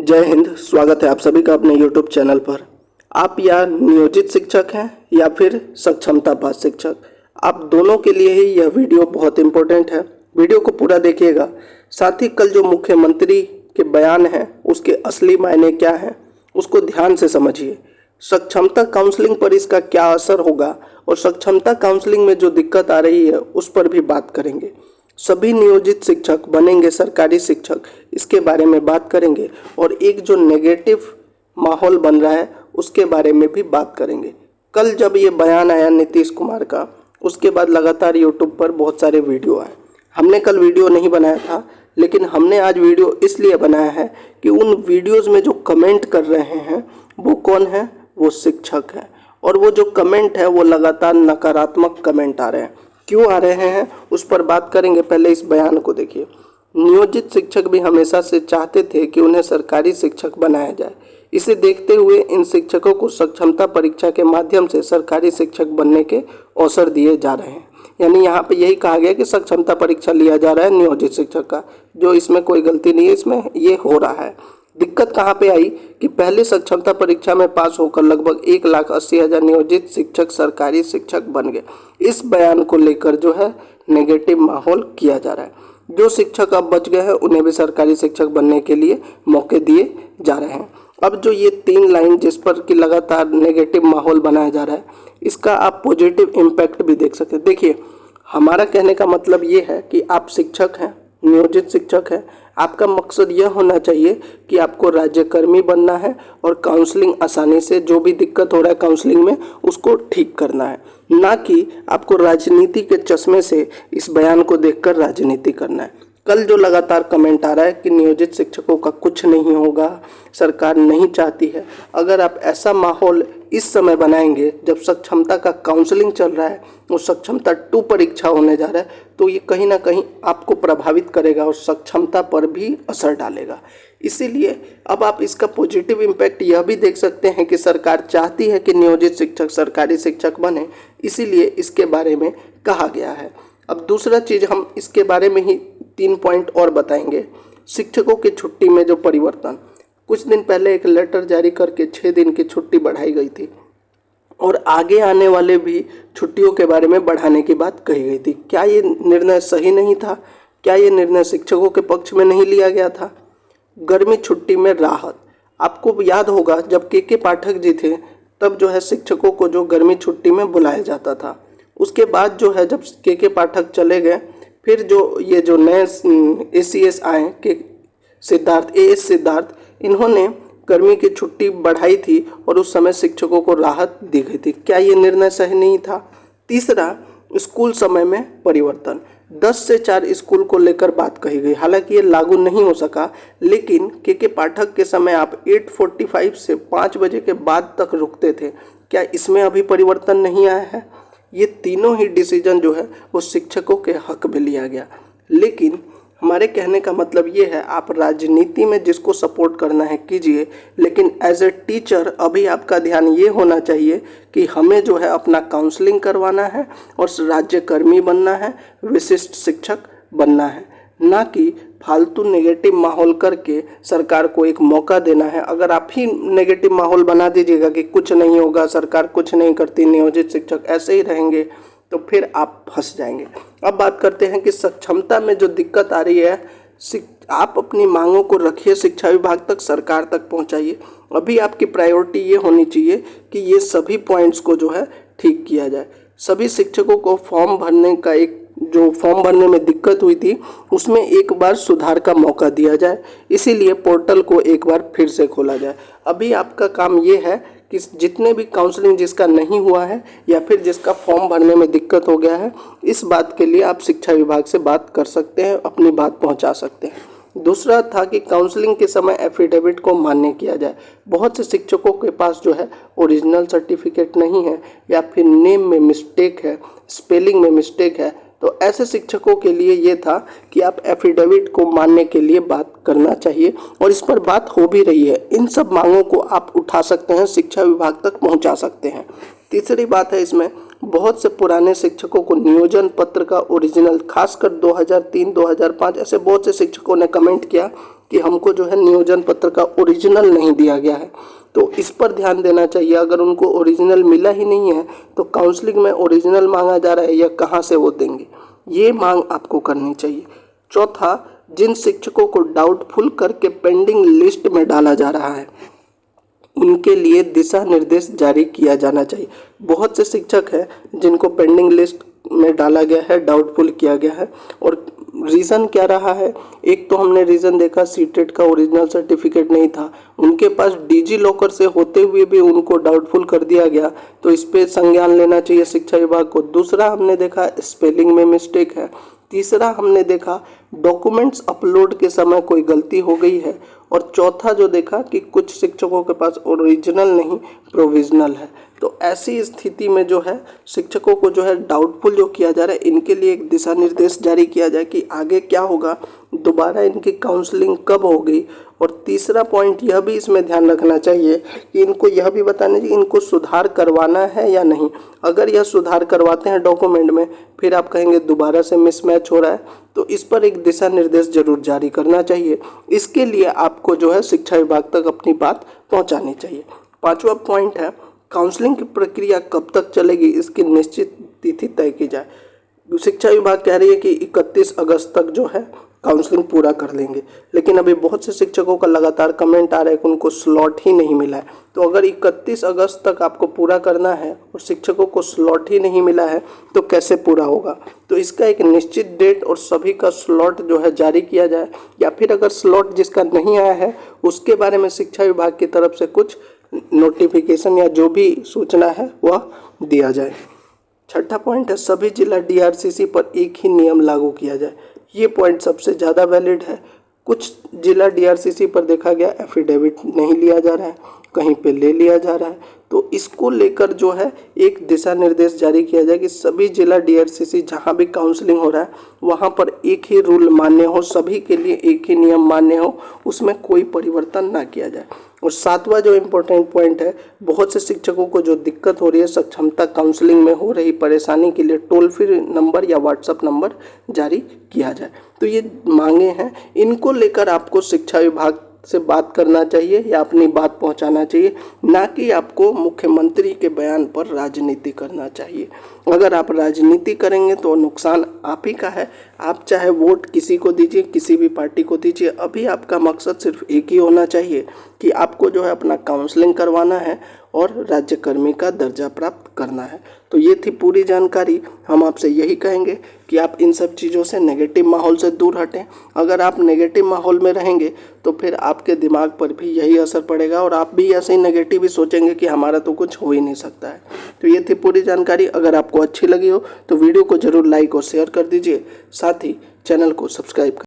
जय हिंद। स्वागत है आप सभी का अपने YouTube चैनल पर। आप या नियोजित शिक्षक हैं या फिर सक्षमता पास शिक्षक, आप दोनों के लिए ही यह वीडियो बहुत इम्पोर्टेंट है। वीडियो को पूरा देखिएगा। साथ ही कल जो मुख्यमंत्री के बयान है उसके असली मायने क्या हैं उसको ध्यान से समझिए। सक्षमता काउंसलिंग पर इसका क्या असर होगा और सक्षमता काउंसलिंग में जो दिक्कत आ रही है उस पर भी बात करेंगे। सभी नियोजित शिक्षक बनेंगे सरकारी शिक्षक, इसके बारे में बात करेंगे और एक जो नेगेटिव माहौल बन रहा है उसके बारे में भी बात करेंगे। कल जब ये बयान आया नीतीश कुमार का, उसके बाद लगातार यूट्यूब पर बहुत सारे वीडियो आए। हमने कल वीडियो नहीं बनाया था, लेकिन हमने आज वीडियो इसलिए बनाया है कि उन वीडियोज़ में जो कमेंट कर रहे हैं वो कौन है? वो शिक्षक हैं। और वो जो कमेंट है वो लगातार नकारात्मक कमेंट आ रहे हैं। क्यों आ रहे हैं उस पर बात करेंगे। पहले इस बयान को देखिए। नियोजित शिक्षक भी हमेशा से चाहते थे कि उन्हें सरकारी शिक्षक बनाया जाए। इसे देखते हुए इन शिक्षकों को सक्षमता परीक्षा के माध्यम से सरकारी शिक्षक बनने के अवसर दिए जा रहे हैं। यानी यहाँ पे यही कहा गया कि सक्षमता परीक्षा लिया जा रहा है नियोजित शिक्षक का, जो इसमें कोई गलती नहीं है, इसमें ये हो रहा है। दिक्कत कहाँ पे आई कि पहले सक्षमता परीक्षा में पास होकर लगभग 1,80,000 नियोजित शिक्षक सरकारी शिक्षक बन गए। इस बयान को लेकर जो है नेगेटिव माहौल किया जा रहा है। जो शिक्षक अब बच गए हैं उन्हें भी सरकारी शिक्षक बनने के लिए मौके दिए जा रहे हैं। अब जो ये 3 लाइन जिस पर कि लगातार नेगेटिव माहौल बनाया जा रहा है, इसका आप पॉजिटिव इम्पैक्ट भी देख सकते हैं। देखिए, हमारा कहने का मतलब ये है कि आप शिक्षक हैं, नियोजित शिक्षक हैं, आपका मकसद यह होना चाहिए कि आपको राज्यकर्मी बनना है और काउंसलिंग आसानी से, जो भी दिक्कत हो रहा है काउंसलिंग में, उसको ठीक करना है, ना कि आपको राजनीति के चश्मे से इस बयान को देखकर राजनीति करना है। कल जो लगातार कमेंट आ रहा है कि नियोजित शिक्षकों का कुछ नहीं होगा, सरकार नहीं चाहती है, अगर आप ऐसा माहौल इस समय बनाएंगे जब सक्षमता का काउंसलिंग चल रहा है और सक्षमता 2 परीक्षा होने जा रहा है, तो ये कहीं ना कहीं आपको प्रभावित करेगा और सक्षमता पर भी असर डालेगा। इसीलिए अब आप इसका पॉजिटिव इम्पैक्ट यह भी देख सकते हैं कि सरकार चाहती है कि नियोजित शिक्षक सरकारी शिक्षक बने, इसीलिए इसके बारे में कहा गया है। अब दूसरा चीज़ हम इसके बारे में ही 3 पॉइंट और बताएंगे। शिक्षकों की छुट्टी में जो परिवर्तन, कुछ दिन पहले एक लेटर जारी करके 6 दिन की छुट्टी बढ़ाई गई थी और आगे आने वाले भी छुट्टियों के बारे में बढ़ाने की बात कही गई थी। क्या ये निर्णय सही नहीं था? क्या ये निर्णय शिक्षकों के पक्ष में नहीं लिया गया था? गर्मी छुट्टी में राहत, आपको याद होगा जब के पाठक जी थे तब जो है शिक्षकों को जो गर्मी छुट्टी में बुलाया जाता था। उसके बाद जो है जब के पाठक चले गए, फिर जो ये जो नए ACS आए के सिद्धार्थ, AS सिद्धार्थ, इन्होंने गर्मी की छुट्टी बढ़ाई थी और उस समय शिक्षकों को राहत दी गई थी। क्या ये निर्णय सही नहीं था? तीसरा, स्कूल समय में परिवर्तन, 10 से 4 स्कूल को लेकर बात कही गई। हालांकि ये लागू नहीं हो सका, लेकिन के पाठक के समय आप 8:45 से 5 बजे के बाद तक रुकते थे। क्या इसमें अभी परिवर्तन नहीं आया है? ये तीनों ही डिसीजन जो है वो शिक्षकों के हक में लिया गया। लेकिन हमारे कहने का मतलब ये है, आप राजनीति में जिसको सपोर्ट करना है कीजिए, लेकिन एज ए टीचर अभी आपका ध्यान ये होना चाहिए कि हमें जो है अपना काउंसलिंग करवाना है और राज्यकर्मी बनना है, विशिष्ट शिक्षक बनना है, ना कि फालतू नेगेटिव माहौल करके सरकार को एक मौका देना है। अगर आप ही नेगेटिव माहौल बना दीजिएगा कि कुछ नहीं होगा, सरकार कुछ नहीं करती, नियोजित शिक्षक ऐसे ही रहेंगे, तो फिर आप फंस जाएंगे। अब बात करते हैं कि सक्षमता में जो दिक्कत आ रही है, आप अपनी मांगों को रखिए शिक्षा विभाग तक, सरकार तक पहुंचाइए। अभी आपकी प्रायोरिटी ये होनी चाहिए कि ये सभी पॉइंट्स को जो है ठीक किया जाए। सभी शिक्षकों को फॉर्म भरने का जो फॉर्म भरने में दिक्कत हुई थी उसमें एक बार सुधार का मौका दिया जाए, इसीलिए पोर्टल को एक बार फिर से खोला जाए। अभी आपका काम ये है कि जितने भी काउंसलिंग जिसका नहीं हुआ है या फिर जिसका फॉर्म भरने में दिक्कत हो गया है, इस बात के लिए आप शिक्षा विभाग से बात कर सकते हैं, अपनी बात पहुंचा सकते हैं। दूसरा था कि काउंसलिंग के समय एफिडेविट को मान्य किया जाए। बहुत से शिक्षकों के पास जो है ओरिजिनल सर्टिफिकेट नहीं है या फिर नेम में मिस्टेक है, स्पेलिंग में मिस्टेक है, तो ऐसे शिक्षकों के लिए ये था कि आप एफिडेविट को मानने के लिए बात करना चाहिए और इस पर बात हो भी रही है। इन सब मांगों को आप उठा सकते हैं, शिक्षा विभाग तक पहुंचा सकते हैं। तीसरी बात है, इसमें बहुत से पुराने शिक्षकों को नियोजन पत्र का ओरिजिनल, खासकर 2003, 2005 ऐसे बहुत से शिक्षकों ने कमेंट किया कि हमको जो है नियोजन पत्र का ओरिजिनल नहीं दिया गया है, तो इस पर ध्यान देना चाहिए। अगर उनको ओरिजिनल मिला ही नहीं है तो काउंसलिंग में ओरिजिनल मांगा जा रहा है या कहाँ से वो देंगे, ये मांग आपको करनी चाहिए। चौथा, जिन शिक्षकों को डाउटफुल करके पेंडिंग लिस्ट में डाला जा रहा है उनके लिए दिशा निर्देश जारी किया जाना चाहिए। बहुत से शिक्षक हैं जिनको पेंडिंग लिस्ट में डाला गया है, डाउटफुल किया गया है, और रीज़न क्या रहा है? एक तो हमने रीज़न देखा सीटेट का ओरिजिनल सर्टिफिकेट नहीं था, उनके पास डिजी लॉकर से होते हुए भी उनको डाउटफुल कर दिया गया, तो इस पे संज्ञान लेना चाहिए शिक्षा विभाग को। दूसरा हमने देखा स्पेलिंग में मिस्टेक है। तीसरा हमने देखा डॉक्यूमेंट्स अपलोड के समय कोई गलती हो गई है। और चौथा जो देखा कि कुछ शिक्षकों के पास ओरिजिनल नहीं प्रोविजनल है। तो ऐसी स्थिति में जो है शिक्षकों को जो है डाउटफुल जो किया जा रहा है, इनके लिए एक दिशा निर्देश जारी किया जाए कि आगे क्या होगा, दोबारा इनकी काउंसलिंग कब होगी। और तीसरा पॉइंट यह भी इसमें ध्यान रखना चाहिए कि इनको यह भी बताना चाहिए इनको सुधार करवाना है या नहीं। अगर यह सुधार करवाते हैं डॉक्यूमेंट में, फिर आप कहेंगे दोबारा से मिसमैच हो रहा है, तो इस पर एक दिशा निर्देश जरूर जारी करना चाहिए। इसके लिए आपको जो है शिक्षा विभाग तक अपनी बात पहुंचानी चाहिए। पांचवा पॉइंट है काउंसलिंग की प्रक्रिया कब तक चलेगी, इसकी निश्चित तिथि तय की जाए। शिक्षा विभाग कह रही है कि 31 अगस्त तक जो है काउंसलिंग पूरा कर लेंगे, लेकिन अभी बहुत से शिक्षकों का लगातार कमेंट आ रहा है कि उनको स्लॉट ही नहीं मिला है। तो अगर 31 अगस्त तक आपको पूरा करना है और शिक्षकों को स्लॉट ही नहीं मिला है तो कैसे पूरा होगा? तो इसका एक निश्चित डेट और सभी का स्लॉट जो है जारी किया जाए, या फिर अगर स्लॉट जिसका नहीं आया है उसके बारे में शिक्षा विभाग की तरफ से कुछ नोटिफिकेशन या जो भी सूचना है वह दिया जाए। छठा पॉइंट है सभी जिला डीआरसीसी पर एक ही नियम लागू किया जाए। ये पॉइंट सबसे ज़्यादा वैलिड है। कुछ जिला डीआरसीसी पर देखा गया एफिडेविट नहीं लिया जा रहा है, कहीं पे ले लिया जा रहा है, तो इसको लेकर जो है एक दिशा निर्देश जारी किया जाए कि सभी जिला डीआरसीसी जहाँ भी काउंसलिंग हो रहा है वहाँ पर एक ही रूल मान्य हो, सभी के लिए एक ही नियम मान्य हो, उसमें कोई परिवर्तन ना किया जाए। और सातवां जो इम्पोर्टेंट पॉइंट है, बहुत से शिक्षकों को जो दिक्कत हो रही है सक्षमता काउंसलिंग में हो रही परेशानी के लिए टोल फ्री नंबर या व्हाट्सएप नंबर जारी किया जाए। तो ये मांगे हैं, इनको लेकर आपको शिक्षा विभाग से बात करना चाहिए या अपनी बात पहुंचाना चाहिए, ना कि आपको मुख्यमंत्री के बयान पर राजनीति करना चाहिए। अगर आप राजनीति करेंगे तो नुकसान आप ही का है। आप चाहे वोट किसी को दीजिए, किसी भी पार्टी को दीजिए, अभी आपका मकसद सिर्फ एक ही होना चाहिए कि आपको जो है अपना काउंसलिंग करवाना है और राज्यकर्मी का दर्जा प्राप्त करना है। तो ये थी पूरी जानकारी। हम आपसे यही कहेंगे कि आप इन सब चीज़ों से नेगेटिव माहौल से दूर हटें। अगर आप नेगेटिव माहौल में रहेंगे तो फिर आपके दिमाग पर भी यही असर पड़ेगा और आप भी ऐसे ही नेगेटिव ही सोचेंगे कि हमारा तो कुछ हो ही नहीं सकता है। तो ये थी पूरी जानकारी। अगर आपको अच्छी लगी हो तो वीडियो को ज़रूर लाइक और शेयर कर दीजिए, साथ ही चैनल को सब्सक्राइब